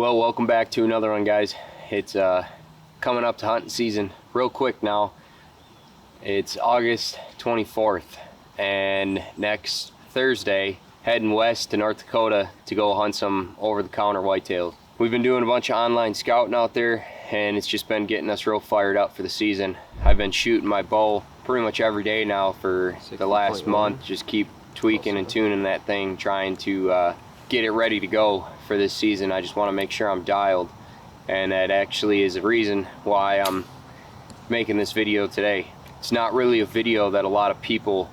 Well, welcome back to another one, guys. It's coming up to hunting season real quick now. It's August 24th, and next Thursday, heading west to North Dakota to go hunt some over-the-counter whitetails. We've been doing a bunch of online scouting out there, and it's just been getting us real fired up for the season. I've been shooting my bow pretty much every day now for the last month. Just keep tweaking and tuning that thing, trying to get it ready to go for this season. I just want to make sure I'm dialed, and that actually is the reason why I'm making this video today. It's not really a video that a lot of people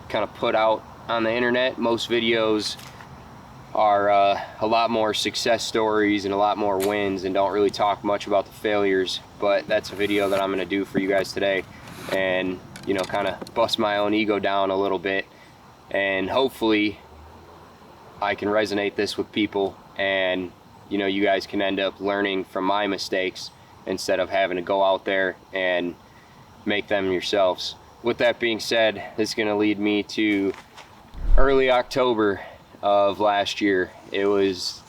kind of put out on the internet. Most videos are a lot more success stories and a lot more wins and don't really talk much about the failures, but that's a video that I'm going to do for you guys today, and you know, kind of bust my own ego down a little bit, and hopefully I can resonate this with people, and you know, you guys can end up learning from my mistakes instead of having to go out there and make them yourselves. With that being said, this is going to lead me to early October of last year. It was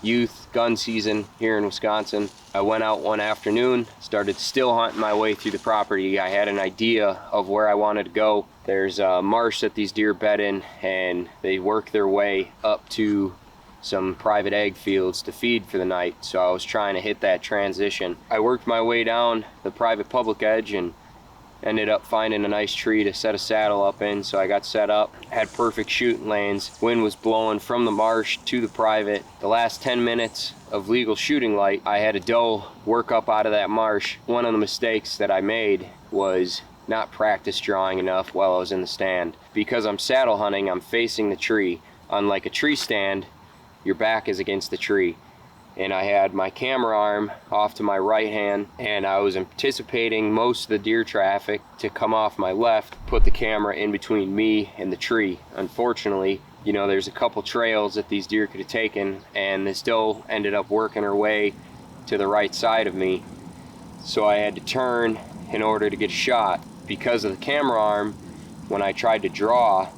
youth gun season here in Wisconsin. I went out one afternoon, started still hunting my way through the property. I had an idea of where I wanted to go. There's a marsh that these deer bed in, and they work their way up to some private ag fields to feed for the night. So I was trying to hit that transition. I worked my way down the private public edge and ended up finding a nice tree to set a saddle up in. So I got set up, had perfect shooting lanes. Wind was blowing from the marsh to the private. The last 10 minutes of legal shooting light, I had a doe work up out of that marsh. One of the mistakes that I made was not practice drawing enough while I was in the stand. Because I'm saddle hunting, I'm facing the tree. Unlike a tree stand, your back is against the tree. And I had my camera arm off to my right hand, and I was anticipating most of the deer traffic to come off my left, put the camera in between me and the tree. Unfortunately, you know, there's a couple trails that these deer could have taken, and this doe ended up working her way to the right side of me. So I had to turn in order to get a shot. Because of the camera arm, when I tried to draw,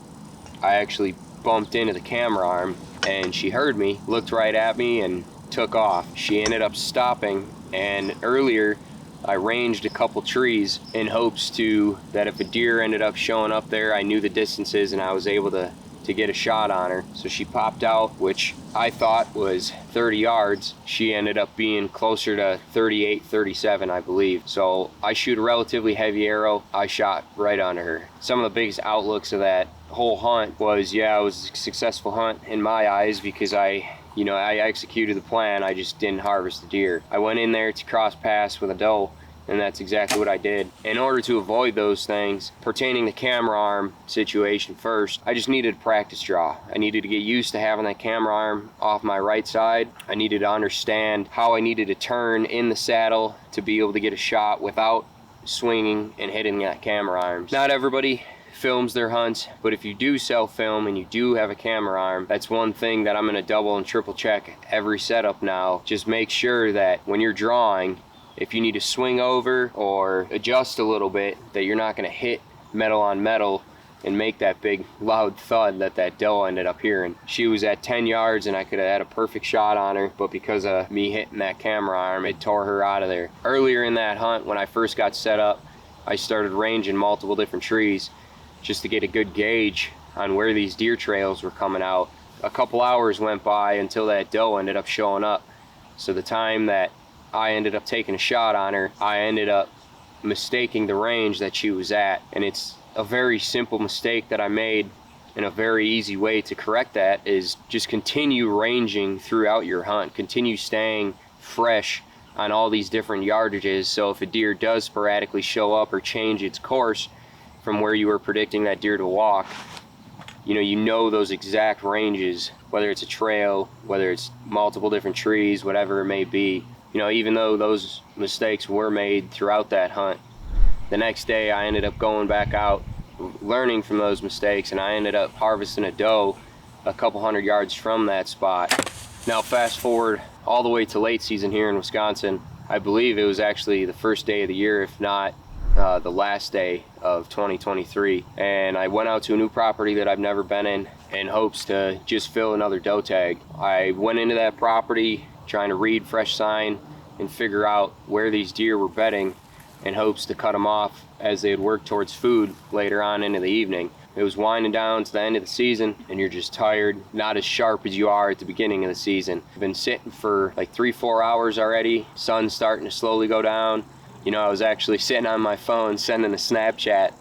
I actually bumped into the camera arm, and she heard me, looked right at me, and took off. She ended up stopping, and earlier I ranged a couple trees in hopes that if a deer ended up showing up there, I knew the distances and I was able to get a shot on her. So she popped out, which I thought was 30 yards. She ended up being closer to 38, 37, I believe. So I shoot a relatively heavy arrow. I shot right onto her. Some of the biggest outlooks of that whole hunt was, yeah, it was a successful hunt in my eyes because I executed the plan. I just didn't harvest the deer. I went in there to cross paths with a doe, and that's exactly what I did. In order to avoid those things, pertaining to camera arm situation first, I just needed to practice draw. I needed to get used to having that camera arm off my right side. I needed to understand how I needed to turn in the saddle to be able to get a shot without swinging and hitting that camera arm. Not everybody films their hunts, but if you do self-film and you do have a camera arm, that's one thing that I'm going to double and triple check every setup now. Just make sure that when you're drawing, if you need to swing over or adjust a little bit, that you're not going to hit metal on metal and make that big loud thud that doe ended up hearing. She was at 10 yards and I could have had a perfect shot on her, but because of me hitting that camera arm, it tore her out of there. Earlier in that hunt, when I first got set up, I started ranging multiple different trees just to get a good gauge on where these deer trails were coming out. A couple hours went by until that doe ended up showing up. So the time that I ended up taking a shot on her, I ended up mistaking the range that she was at. And it's a very simple mistake that I made, and a very easy way to correct that is just continue ranging throughout your hunt. Continue staying fresh on all these different yardages, so if a deer does sporadically show up or change its course from where you were predicting that deer to walk, you know those exact ranges, whether it's a trail, whether it's multiple different trees, whatever it may be. Even though those mistakes were made throughout that hunt, the next day I ended up going back out, learning from those mistakes, and I ended up harvesting a doe a couple hundred yards from that spot. Now fast forward all the way to late season here in Wisconsin. I believe it was actually the first day of the year, if not the last day of 2023, and I went out to a new property that I've never been in hopes to just fill another doe tag. I went into that property trying to read fresh sign and figure out where these deer were bedding in hopes to cut them off as they'd work towards food later on into the evening. It was winding down to the end of the season and you're just tired, not as sharp as you are at the beginning of the season. I've been sitting for like 3-4 hours already. Sun's starting to slowly go down. You know, I was actually sitting on my phone sending a Snapchat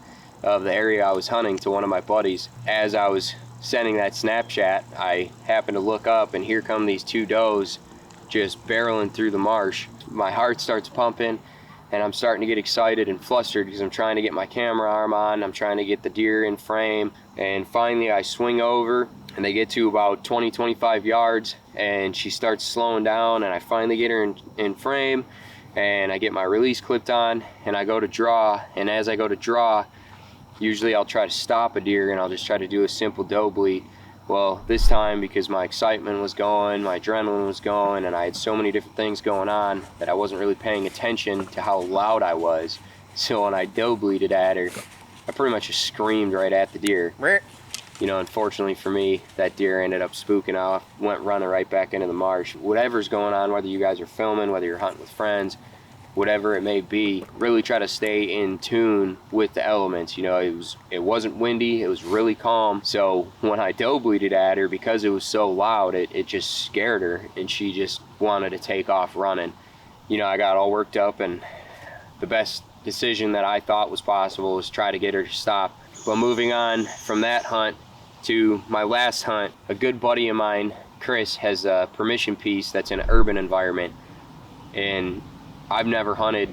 of the area I was hunting to one of my buddies. As I was sending that Snapchat, I happened to look up and here come these 2 does just barreling through the marsh. My heart starts pumping and I'm starting to get excited and flustered because I'm trying to get my camera arm on, I'm trying to get the deer in frame, and finally I swing over and they get to about 20-25 yards and she starts slowing down and I finally get her in frame and I get my release clipped on and I go to draw, and as I go to draw, usually I'll try to stop a deer and I'll just try to do a simple doe bleed. Well, this time, because my excitement was going, my adrenaline was going, and I had so many different things going on that I wasn't really paying attention to how loud I was. So when I doe bleeded at her, I pretty much just screamed right at the deer. You know, unfortunately for me, that deer ended up spooking off, went running right back into the marsh. Whatever's going on, whether you guys are filming, whether you're hunting with friends, whatever it may be, really try to stay in tune with the elements. You know, it wasn't windy, it was really calm. So when I doe bleeded at her, because it was so loud, it just scared her and she just wanted to take off running. You know, I got all worked up and the best decision that I thought was possible was try to get her to stop. But moving on from that hunt to my last hunt, a good buddy of mine, Chris, has a permission piece that's in an urban environment, and I've never hunted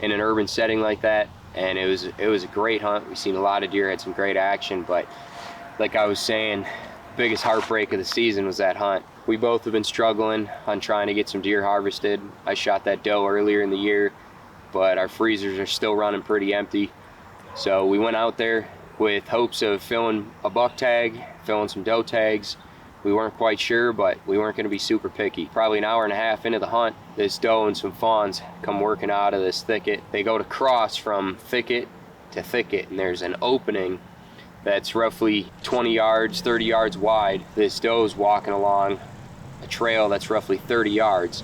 in an urban setting like that, and it was a great hunt. We've seen a lot of deer, had some great action, but like I was saying, the biggest heartbreak of the season was that hunt. We both have been struggling on trying to get some deer harvested. I shot that doe earlier in the year, but our freezers are still running pretty empty. So we went out there with hopes of filling a buck tag, filling some doe tags. We weren't quite sure, but we weren't going to be super picky. Probably an hour and a half into the hunt, this doe and some fawns come working out of this thicket. They go to cross from thicket to thicket, and there's an opening that's roughly 20 yards, 30 yards wide. This doe's walking along a trail that's roughly 30 yards.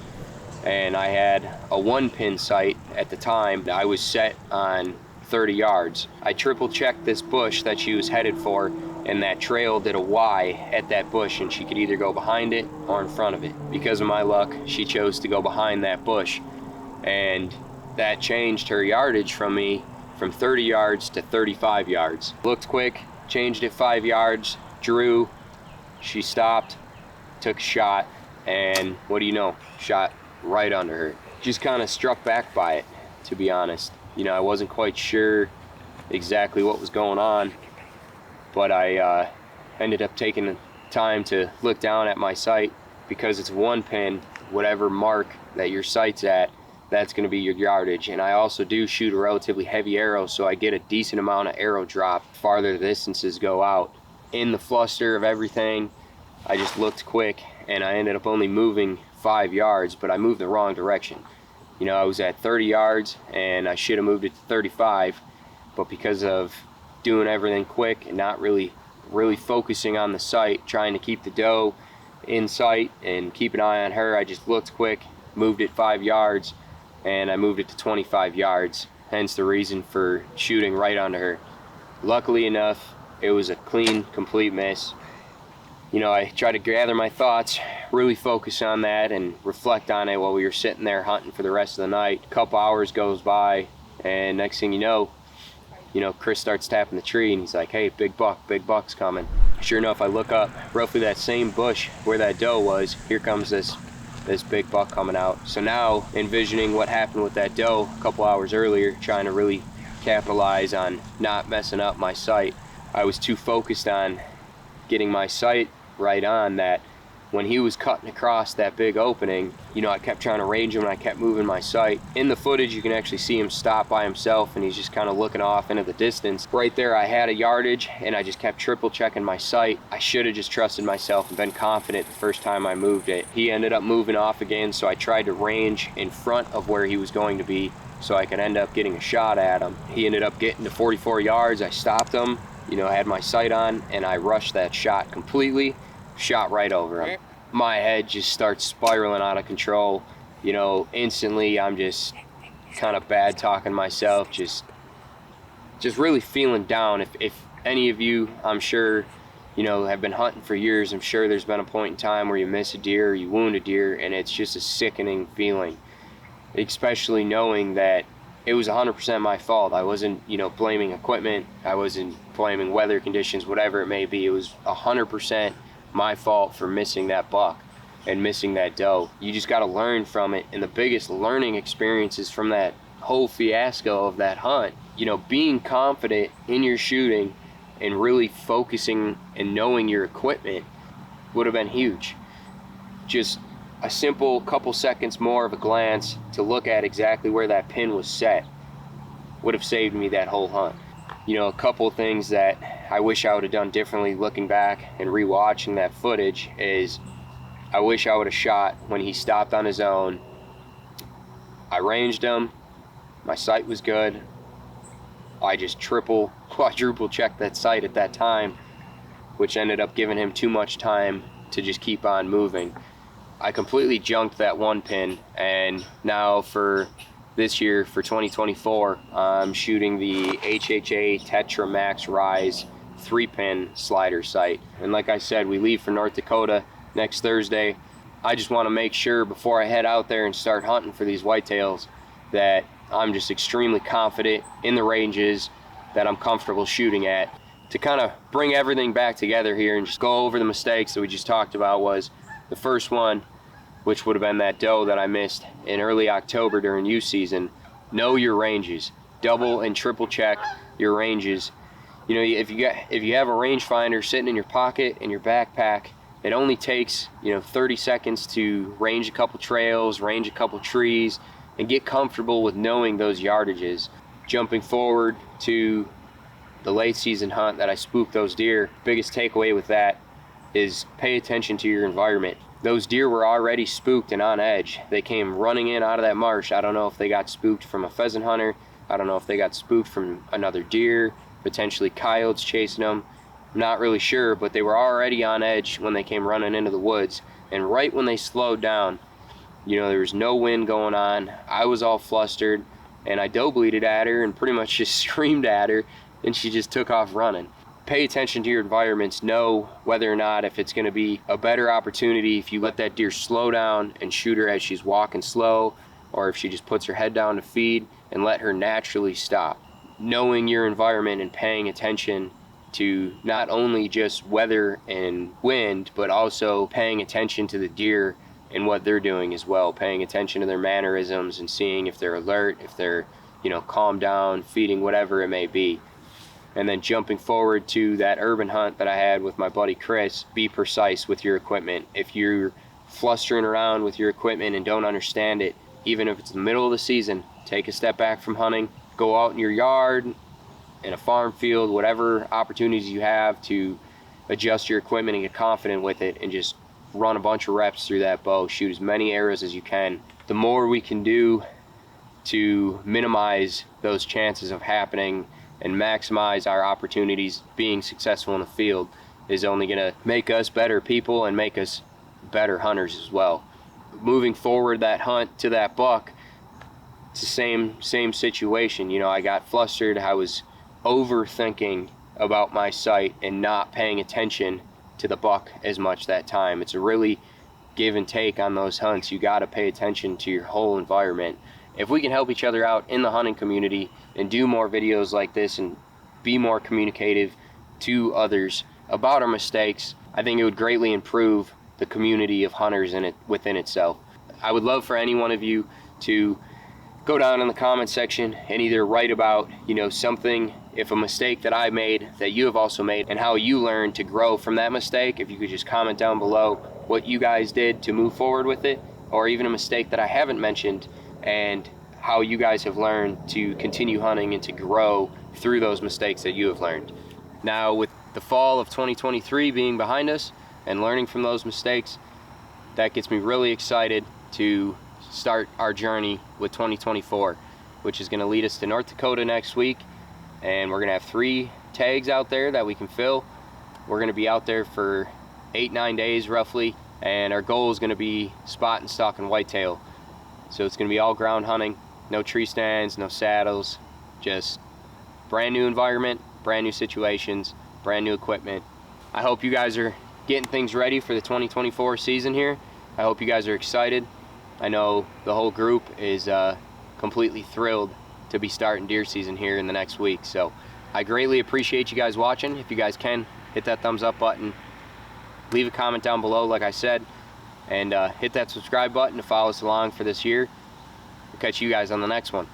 And I had a 1-pin sight at the time. I was set on 30 yards. I triple checked this bush that she was headed for, and that trail did a Y at that bush, and she could either go behind it or in front of it. Because of my luck, she chose to go behind that bush, and that changed her yardage from me from 30 yards to 35 yards. Looked quick, changed it 5 yards, drew, she stopped, took a shot, and what do you know, shot right under her. Just kind of struck back by it, to be honest. You know, I wasn't quite sure exactly what was going on, but I ended up taking the time to look down at my sight. Because it's 1-pin, whatever mark that your sight's at, that's going to be your yardage. And I also do shoot a relatively heavy arrow, so I get a decent amount of arrow drop farther distances go out. In the fluster of everything, I just looked quick and I ended up only moving 5 yards, but I moved the wrong direction. You know, I was at 30 yards and I should have moved it to 35, but because of doing everything quick and not really focusing on the sight, trying to keep the doe in sight and keep an eye on her, I just looked quick, moved it 5 yards, and I moved it to 25 yards, hence the reason for shooting right onto her. Luckily enough, it was a clean, complete miss. You know, I tried to gather my thoughts, really focus on that and reflect on it while we were sitting there hunting for the rest of the night. A couple hours goes by, and next thing you know, Chris starts tapping the tree and he's like, hey, big buck's coming. Sure enough, I look up, roughly that same bush where that doe was, here comes this big buck coming out. So now, envisioning what happened with that doe a couple hours earlier, trying to really capitalize on not messing up my sight, I was too focused on getting my sight right on that when he was cutting across that big opening, you know, I kept trying to range him and I kept moving my sight. In the footage, you can actually see him stop by himself and he's just kind of looking off into the distance. Right there, I had a yardage and I just kept triple checking my sight. I should have just trusted myself and been confident the first time I moved it. He ended up moving off again, so I tried to range in front of where he was going to be so I could end up getting a shot at him. He ended up getting to 44 yards. I stopped him, you know, I had my sight on and I rushed that shot completely, shot right over him. my head just starts spiraling out of control. You know, instantly I'm just kind of bad talking myself, just really feeling down. If any of you, I'm sure, you know, have been hunting for years, I'm sure there's been a point in time where you miss a deer or you wound a deer, and it's just a sickening feeling, especially knowing that it was 100% my fault. I wasn't, you know, blaming equipment, I wasn't blaming weather conditions, whatever it may be. It was 100% my fault for missing that buck and missing that doe. You just got to learn from it, and the biggest learning experiences from that whole fiasco of that hunt, you know, being confident in your shooting and really focusing and knowing your equipment would have been huge. Just a simple couple seconds more of a glance to look at exactly where that pin was set would have saved me that whole hunt. You know, a couple things that I wish I would have done differently looking back and rewatching that footage is, I wish I would have shot when he stopped on his own. I ranged him, my sight was good, I just triple, quadruple checked that sight at that time, which ended up giving him too much time to just keep on moving. I completely junked that one pin, and now for this year, for 2024, I'm shooting the HHA Tetra Max Rise 3-pin slider sight. And like I said, we leave for North Dakota next Thursday. I just want to make sure before I head out there and start hunting for these whitetails that I'm just extremely confident in the ranges that I'm comfortable shooting at. To kind of bring everything back together here and just go over the mistakes that we just talked about, was the first one, which would have been that doe that I missed in early October during youth season. Know your ranges. Double and triple check your ranges. You know, if you have a rangefinder sitting in your pocket in your backpack, it only takes, you know, 30 seconds to range a couple trails, range a couple trees, and get comfortable with knowing those yardages. Jumping forward to the late season hunt that I spooked those deer, biggest takeaway with that is pay attention to your environment. Those deer were already spooked and on edge. They came running in out of that marsh. I don't know if they got spooked from a pheasant hunter. I don't know if they got spooked from another deer, potentially coyotes chasing them. I'm not really sure, but they were already on edge when they came running into the woods. And right when they slowed down, you know, there was no wind going on. I was all flustered, and I doe bleated at her and pretty much just screamed at her, and she just took off running. Pay attention to your environments. Know whether or not, if it's going to be a better opportunity if you let that deer slow down and shoot her as she's walking slow, or if she just puts her head down to feed and let her naturally stop. Knowing your environment and paying attention to not only just weather and wind, but also paying attention to the deer and what they're doing as well. Paying attention to their mannerisms and seeing if they're alert, if they're, you know, calmed down, feeding, whatever it may be. And then jumping forward to that urban hunt that I had with my buddy Chris, be precise with your equipment. If you're flustering around with your equipment and don't understand it, even if it's the middle of the season, take a step back from hunting, go out in your yard, in a farm field, whatever opportunities you have to adjust your equipment and get confident with it, and just run a bunch of reps through that bow. Shoot as many arrows as you can. The more we can do to minimize those chances of happening and maximize our opportunities being successful in the field is only going to make us better people and make us better hunters as well. Moving forward that hunt to that buck, it's the same situation. You know, I got flustered. I was overthinking about my sight and not paying attention to the buck as much that time. It's a really give and take on those hunts. You got to pay attention to your whole environment. If we can help each other out in the hunting community and do more videos like this and be more communicative to others about our mistakes, I think it would greatly improve the community of hunters within itself. I would love for any one of you to go down in the comment section and either write about, you know, something, if a mistake that I made that you have also made, and how you learned to grow from that mistake. If you could just comment down below what you guys did to move forward with it, or even a mistake that I haven't mentioned, and how you guys have learned to continue hunting and to grow through those mistakes that you have learned. Now, with the fall of 2023 being behind us and learning from those mistakes, that gets me really excited to start our journey with 2024, which is going to lead us to North Dakota next week, and we're going to have 3 tags out there that we can fill. We're going to be out there for 8-9 days roughly, and our goal is going to be spot and stalk and whitetail. So it's going to be all ground hunting, no tree stands, no saddles, just brand new environment, brand new situations, brand new equipment. I hope you guys are getting things ready for the 2024 season here. I hope you guys are excited. I know the whole group is completely thrilled to be starting deer season here in the next week. So I greatly appreciate you guys watching. If you guys can, hit that thumbs up button, leave a comment down below like I said, and hit that subscribe button to follow us along for this year. We'll catch you guys on the next one.